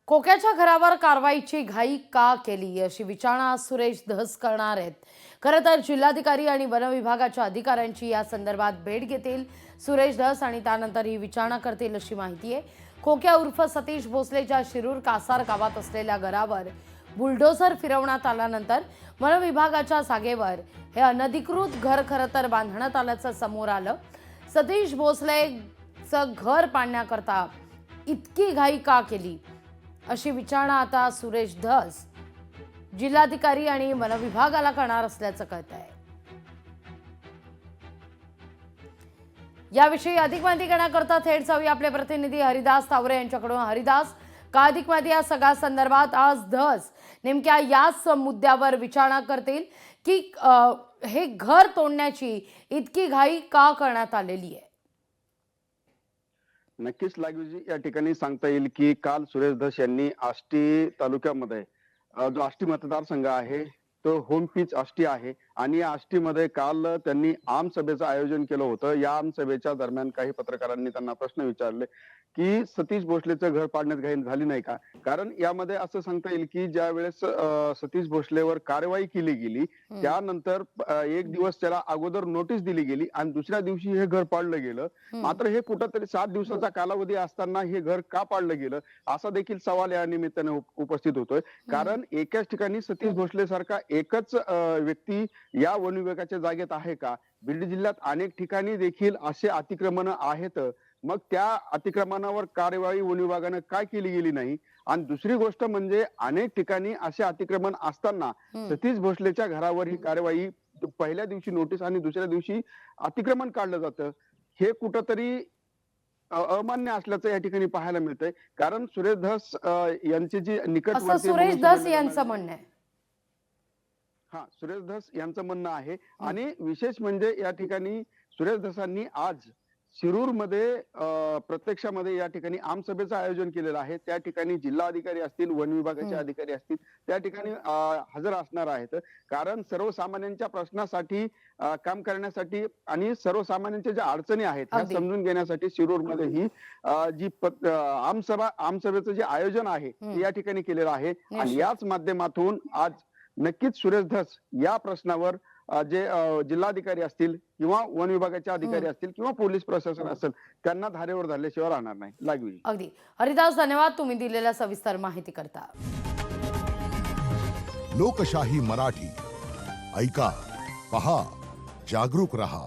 खोक्याच्या घरावर कारवाईची घाई का केली अशी विचारणा सुरेश धस करणार आहेत। खरं तर जिल्हाधिकारी आणि वन विभागाच्या अधिकाऱ्यांची या संदर्भात भेट घेतील सुरेश धस आणि त्यानंतर ही विचारणा करतील अशी माहिती आहे। खोक्या उर्फ सतीश भोसलेच्या शिरूर कासार गावात असलेल्या घरावर बुलडोझर फिरवण्यात आल्यानंतर वन विभागाच्या जागेवर हे अनधिकृत घर खरं तर बांधण्यात आल्याचं समोर आलं। सतीश भोसलेचं घर पाडण्याकरता इतकी घाई का केली अशी विचारणा आता सुरेश धस जिल्हाधिकारी आणि वन विभागाला करणार असल्याचं कळतंय। याविषयी अधिक माहिती घेण्याकरता थेट जाऊया आपले प्रतिनिधी हरिदास तावरे यांच्याकडून। हरिदास, का अधिक माहिती या सगळ्या संदर्भात आज धस नेमक्या याच मुद्द्यावर विचारणा करतील की हे घर तोडण्याची इतकी घाई का करण्यात आलेली आहे? नक्कीच लागवीजी, या ठिकाणी सांगता येईल की काल सुरेश धस यांनी आष्टी तालुक्यामध्ये जो आष्टी मतदारसंघ आहे तो होम पिच आष्टी आहे आणि या आष्टीमध्ये काल त्यांनी आमसभेचं आयोजन केलं होतं। या आमसभेच्या दरम्यान काही पत्रकारांनी त्यांना प्रश्न विचारले की सतीश भोसलेचं घर पाडण्यात घाई झाली नाही का? कारण यामध्ये असं सांगता येईल की ज्या वेळेस सतीश भोसलेवर कारवाई केली गेली त्यानंतर एक दिवस त्याला अगोदर नोटीस दिली गेली आणि दुसऱ्या दिवशी हे घर पाडलं गेलं। मात्र हे कुठंतरी 7 दिवसाचा कालावधी असताना हे घर का पाडलं गेलं असा देखील सवाल या निमित्ताने उपस्थित होतोय। कारण एकाच ठिकाणी सतीश भोसले सारखा एकच व्यक्ती या वन विभागाच्या जागेत आहे का? बीड जिल्ह्यात अनेक ठिकाणी देखील असे अतिक्रमण आहेत, मग त्या अतिक्रमणावर कार्यवाही वन विभागाने काय केली गेली नाही? आणि दुसरी गोष्ट म्हणजे अनेक ठिकाणी असे अतिक्रमण असताना सतीश भोसलेच्या घरावर ही कार्यवाही पहिल्या दिवशी नोटीस आणि दुसऱ्या दिवशी अतिक्रमण काढलं जातं, हे कुठंतरी अमान्य असल्याचं या ठिकाणी पाहायला मिळतंय। कारण सुरेश धस यांची जी निकटवर्ती सुरेश धस यांचं म्हणणं आहे। सुरेश धस यांचं म्हणणं आहे आणि विशेष म्हणजे या ठिकाणी सुरेश धसांनी आज शिरूर मध्ये प्रत्यक्षामध्ये या ठिकाणी आमसभेचं आयोजन केलेलं आहे। त्या ठिकाणी जिल्हाधिकारी असतील, वन विभागाचे अधिकारी असतील, त्या ठिकाणी हजर असणार आहेत। कारण सर्वसामान्यांच्या प्रश्नासाठी काम करण्यासाठी आणि सर्वसामान्यांच्या ज्या अडचणी आहेत त्या समजून घेण्यासाठी शिरूर मध्ये ही जी आमसभेचं जे आयोजन आहे ते या ठिकाणी केलेलं आहे। आणि याच माध्यमातून आज नक्कीच सुरेश धस या प्रश्नावर जे जिल्हाधिकारी असतील किंवा वन विभागाचे अधिकारी असतील किंवा पोलीस प्रशासन असेल त्यांना धारेवर धरल्याशिवाय राहणार नाही। लागवी अगदी हरिदास, धन्यवाद तुम्ही दिलेल्या सविस्तर माहिती करता। लोकशाही मराठी ऐका, पहा, जागरूक रहा।